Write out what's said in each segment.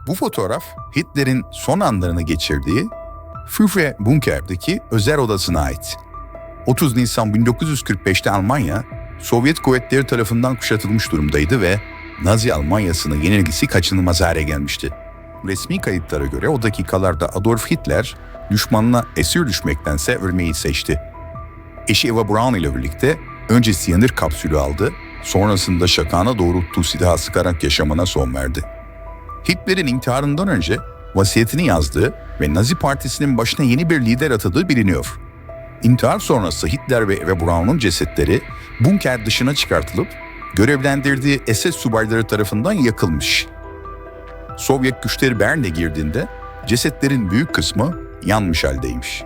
Bu fotoğraf Hitler'in son anlarını geçirdiği Führer Bunker'deki özel odasına ait. 30 Nisan 1945'te Almanya, Sovyet kuvvetleri tarafından kuşatılmış durumdaydı ve Nazi Almanyası'nın yenilgisi kaçınılmaz hale gelmişti. Resmi kayıtlara göre o dakikalarda Adolf Hitler, düşmanına esir düşmektense ölmeyi seçti. Eşi Eva Braun ile birlikte önce siyanür kapsülü aldı, sonrasında şakağına doğrulttuğu silahı sıkarak yaşamına son verdi. Hitler'in intiharından önce vasiyetini yazdığı ve Nazi Partisi'nin başına yeni bir lider atadığı biliniyor. İntihar sonrası Hitler ve Eva Braun'un cesetleri bunker dışına çıkartılıp görevlendirdiği SS subayları tarafından yakılmış. Sovyet güçleri Berlin'e girdiğinde cesetlerin büyük kısmı yanmış haldeymiş.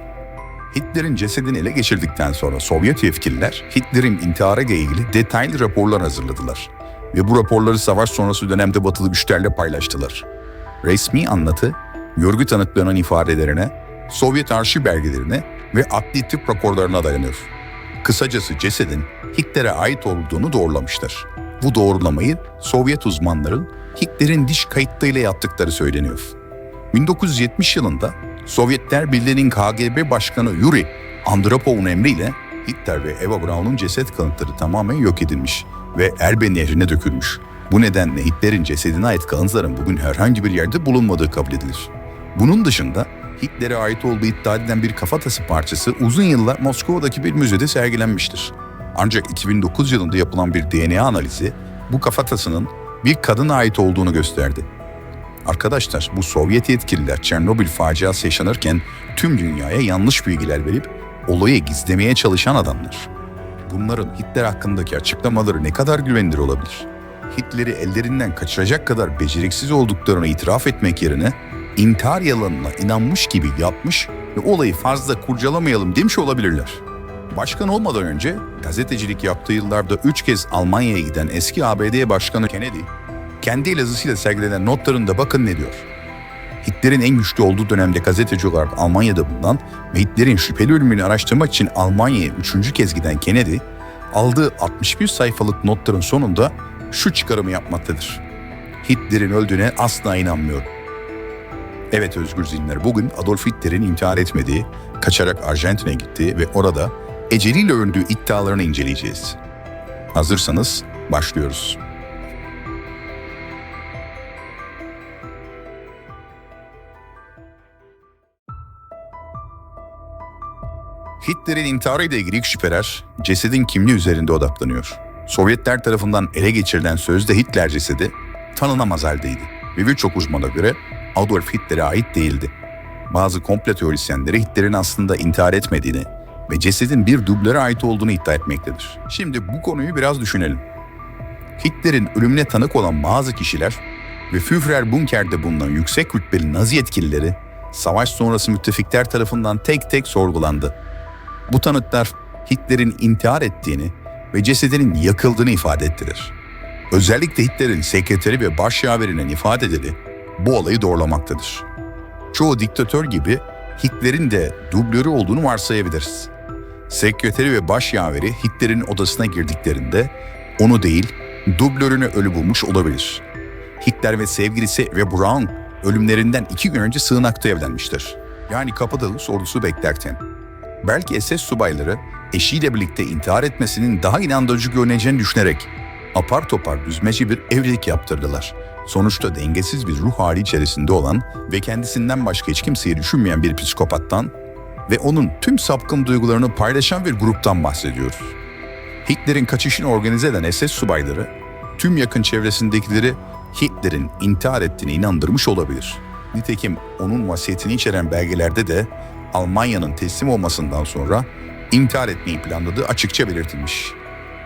Hitler'in cesedini ele geçirdikten sonra Sovyet yetkililer Hitler'in intiharı ile ilgili detaylı raporlar hazırladılar ve bu raporları savaş sonrası dönemde batılı güçlerle paylaştılar. Resmi anlatı, görgü tanıklarının ifadelerine, Sovyet arşiv belgelerine ve adli tıp raporlarına dayanıyor. Kısacası cesedin Hitler'e ait olduğunu doğrulamışlar. Bu doğrulamayı Sovyet uzmanların Hitler'in diş kayıtlarıyla yaptıkları söyleniyor. 1970 yılında Sovyetler Birliği'nin KGB Başkanı Yuri Andropov'un emriyle Hitler ve Eva Braun'un ceset kanıtları tamamen yok edilmiş ve Elbe Nehri'ne dökülmüş. Bu nedenle Hitler'in cesedine ait kanıtların bugün herhangi bir yerde bulunmadığı kabul edilir. Bunun dışında Hitler'e ait olduğu iddia edilen bir kafatası parçası uzun yıllar Moskova'daki bir müzede sergilenmiştir. Ancak 2009 yılında yapılan bir DNA analizi bu kafatasının bir kadına ait olduğunu gösterdi. Arkadaşlar, bu Sovyet yetkililer Çernobil faciası yaşanırken tüm dünyaya yanlış bilgiler verip olayı gizlemeye çalışan adamlar. Bunların Hitler hakkındaki açıklamaları ne kadar güvenilir olabilir? Hitler'i ellerinden kaçıracak kadar beceriksiz olduklarını itiraf etmek yerine intihar yalanına inanmış gibi yapmış ve olayı fazla kurcalamayalım demiş olabilirler. Başkan olmadan önce gazetecilik yaptığı yıllarda 3 kez Almanya'ya giden eski ABD Başkanı Kennedy, kendi yazısıyla sergilenen notlarında bakın ne diyor. Hitler'in en güçlü olduğu dönemde gazeteci olarak Almanya'da bulunan ve Hitler'in şüpheli ölümünü araştırmak için Almanya'ya 3. kez giden Kennedy, aldığı 61 sayfalık notların sonunda şu çıkarımı yapmaktadır. Hitler'in öldüğüne asla inanmıyorum. Evet özgür zihinler, bugün Adolf Hitler'in intihar etmediği, kaçarak Arjantin'e gittiği ve orada eceliyle öldüğü iddialarını inceleyeceğiz. Hazırsanız başlıyoruz. Hitler'in intiharı ile ilgili ilk şüpheler cesedin kimliği üzerinde odaklanıyor. Sovyetler tarafından ele geçirilen sözde Hitler cesedi tanınamaz haldeydi ve birçok uzmana göre Adolf Hitler'e ait değildi. Bazı komplo teorisyenleri Hitler'in aslında intihar etmediğini ve cesedin bir dublöre ait olduğunu iddia etmektedir. Şimdi bu konuyu biraz düşünelim. Hitler'in ölümüne tanık olan bazı kişiler ve Führer Bunker'de bulunan yüksek rütbeli Nazi yetkilileri savaş sonrası müttefikler tarafından tek tek sorgulandı. Bu tanıklar Hitler'in intihar ettiğini ve cesedinin yakıldığını ifade ettiler. Özellikle Hitler'in sekreteri ve başyaverinin ifadeleri bu olayı doğrulamaktadır. Çoğu diktatör gibi Hitler'in de dublörü olduğunu varsayabiliriz. Sekreteri ve başyaveri Hitler'in odasına girdiklerinde onu değil, dublörünü ölü bulmuş olabilir. Hitler ve sevgilisi Eva Braun ölümlerinden 2 gün önce sığınakta evlenmiştir. Yani kapıda sorusu beklerken. Belki SS subayları eşiyle birlikte intihar etmesinin daha inandırıcı görüneceğini düşünerek apar topar düzmece bir evlilik yaptırdılar. Sonuçta dengesiz bir ruh hali içerisinde olan ve kendisinden başka hiç kimseyi düşünmeyen bir psikopattan ve onun tüm sapkın duygularını paylaşan bir gruptan bahsediyoruz. Hitler'in kaçışını organize eden SS subayları tüm yakın çevresindekileri Hitler'in intihar ettiğine inandırmış olabilir. Nitekim onun vasiyetini içeren belgelerde de Almanya'nın teslim olmasından sonra intihar etmeyi planladığı açıkça belirtilmiş.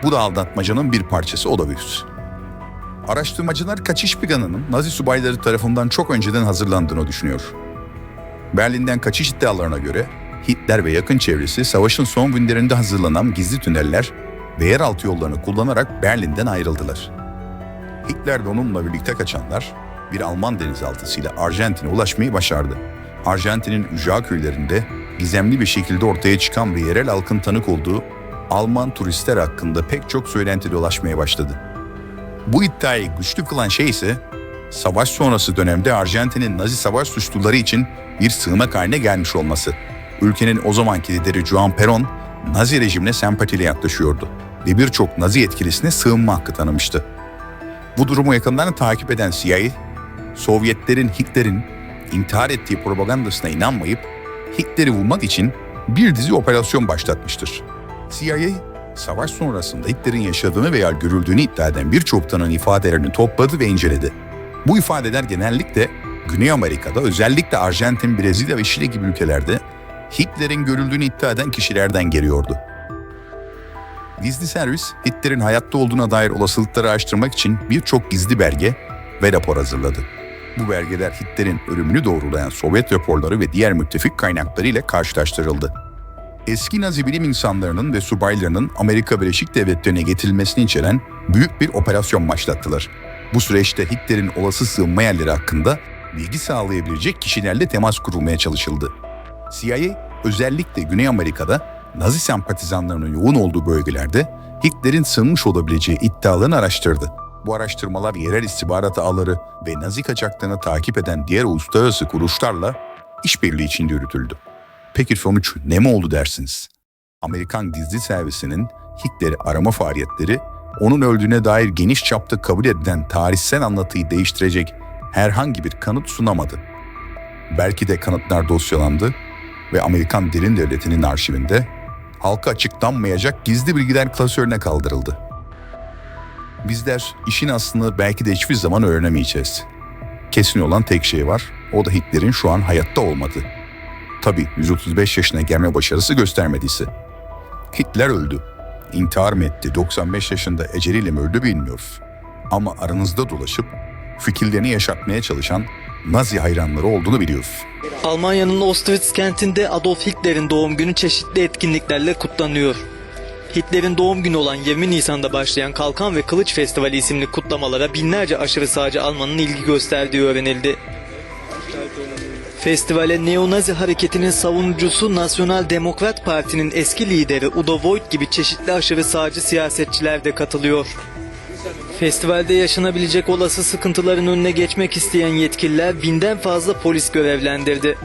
Bu da aldatmacanın bir parçası olabilir. Araştırmacılar kaçış planının Nazi subayları tarafından çok önceden hazırlandığını düşünüyor. Berlin'den kaçış iddialarına göre Hitler ve yakın çevresi savaşın son günlerinde hazırlanan gizli tüneller ve yeraltı yollarını kullanarak Berlin'den ayrıldılar. Hitler ve onunla birlikte kaçanlar bir Alman denizaltısıyla Arjantin'e ulaşmayı başardı. Arjantin'in ücra köylerinde gizemli bir şekilde ortaya çıkan ve yerel halkın tanık olduğu Alman turistler hakkında pek çok söylenti dolaşmaya başladı. Bu iddiayı güçlü kılan şey ise savaş sonrası dönemde Arjantin'in Nazi savaş suçluları için bir sığınak haline gelmiş olması. Ülkenin o zamanki lideri Juan Perón, Nazi rejimine sempatiyle yaklaşıyordu ve birçok Nazi yetkilisine sığınma hakkı tanımıştı. Bu durumu yakından takip eden CIA, Sovyetlerin Hitler'in intihar ettiği propagandasına inanmayıp Hitler'i bulmak için bir dizi operasyon başlatmıştır. CIA, savaş sonrasında Hitler'in yaşadığını veya görüldüğünü iddia eden birçok tanığın ifadelerini topladı ve inceledi. Bu ifadeler genellikle Güney Amerika'da, özellikle Arjantin, Brezilya ve Şili gibi ülkelerde Hitler'in görüldüğünü iddia eden kişilerden geliyordu. Gizli servis, Hitler'in hayatta olduğuna dair olasılıkları araştırmak için birçok gizli belge ve rapor hazırladı. Bu belgeler Hitler'in ölümünü doğrulayan Sovyet raporları ve diğer müttefik kaynakları ile karşılaştırıldı. Eski Nazi bilim insanlarının ve subaylarının Amerika Birleşik Devletleri'ne getirilmesini içeren büyük bir operasyon başlattılar. Bu süreçte Hitler'in olası sığınma yerleri hakkında bilgi sağlayabilecek kişilerle temas kurulmaya çalışıldı. CIA, özellikle Güney Amerika'da Nazi sempatizanlarının yoğun olduğu bölgelerde Hitler'in sığınmış olabileceği iddialarını araştırdı. Bu araştırmalar yerel istihbarat ağları ve Nazi kaçaklarını takip eden diğer uluslararası kuruluşlarla işbirliği içinde yürütüldü. Peki sonuç ne mi oldu dersiniz? Amerikan gizli servisinin Hitler'i arama faaliyetleri, onun öldüğüne dair geniş çapta kabul edilen tarihsel anlatıyı değiştirecek herhangi bir kanıt sunamadı. Belki de kanıtlar dosyalandı ve Amerikan Derin Devleti'nin arşivinde halka açıklanmayacak gizli bilgiler klasörüne kaldırıldı. Bizler işin aslını belki de hiçbir zaman öğrenemeyeceğiz. Kesin olan tek şey var, o da Hitler'in şu an hayatta olmadığı. Tabii 135 yaşına gelme başarısı göstermediyse. Hitler öldü. İntihar mı etti, 95 yaşında eceliyle mi öldü bilmiyoruz. Ama aranızda dolaşıp fikirlerini yaşatmaya çalışan Nazi hayranları olduğunu biliyoruz. Almanya'nın Auschwitz kentinde Adolf Hitler'in doğum günü çeşitli etkinliklerle kutlanıyor. Hitler'in doğum günü olan 20 Nisan'da başlayan Kalkan ve Kılıç Festivali isimli kutlamalara binlerce aşırı sağcı Almanın ilgi gösterdiği öğrenildi. Festivale Neo-Nazi hareketinin savunucusu Nasyonal Demokrat Parti'nin eski lideri Udo Voigt gibi çeşitli aşırı sağcı siyasetçiler de katılıyor. Festivalde yaşanabilecek olası sıkıntıların önüne geçmek isteyen yetkililer binden fazla polis görevlendirdi.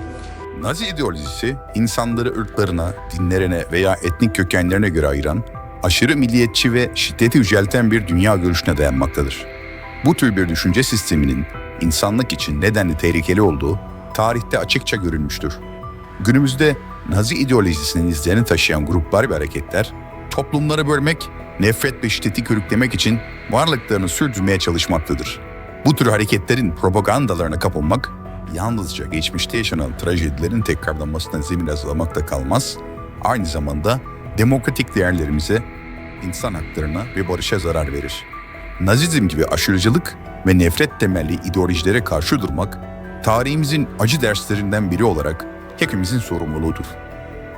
Nazi ideolojisi, insanları ırklarına, dinlerine veya etnik kökenlerine göre ayıran, aşırı milliyetçi ve şiddeti yücelten bir dünya görüşüne dayanmaktadır. Bu tür bir düşünce sisteminin insanlık için nedenli tehlikeli olduğu tarihte açıkça görülmüştür. Günümüzde Nazi ideolojisinin izlerini taşıyan gruplar ve hareketler, toplumları bölmek, nefret ve şiddeti körüklemek için varlıklarını sürdürmeye çalışmaktadır. Bu tür hareketlerin propagandalarına kapılmak, yalnızca geçmişte yaşanan trajedilerin tekrarlanmasına zemin hazırlamakta kalmaz, aynı zamanda demokratik değerlerimize, insan haklarına ve barışa zarar verir. Nazizm gibi aşırıcılık ve nefret temelli ideolojilere karşı durmak, tarihimizin acı derslerinden biri olarak hepimizin sorumluluğudur.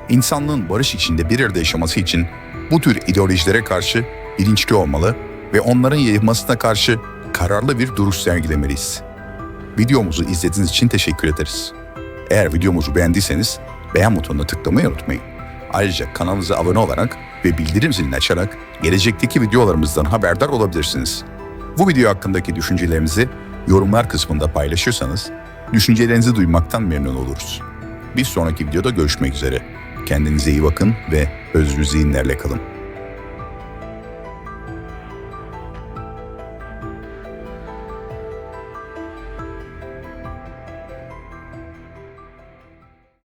İnsanlığın barış içinde bir arada yaşaması için bu tür ideolojilere karşı bilinçli olmalı ve onların yayılmasına karşı kararlı bir duruş sergilemeliyiz. Videomuzu izlediğiniz için teşekkür ederiz. Eğer videomuzu beğendiyseniz beğen butonuna tıklamayı unutmayın. Ayrıca kanalımıza abone olarak ve bildirim zilini açarak gelecekteki videolarımızdan haberdar olabilirsiniz. Bu video hakkındaki düşüncelerinizi yorumlar kısmında paylaşırsanız düşüncelerinizi duymaktan memnun oluruz. Bir sonraki videoda görüşmek üzere. Kendinize iyi bakın ve özgür zihinlerle kalın.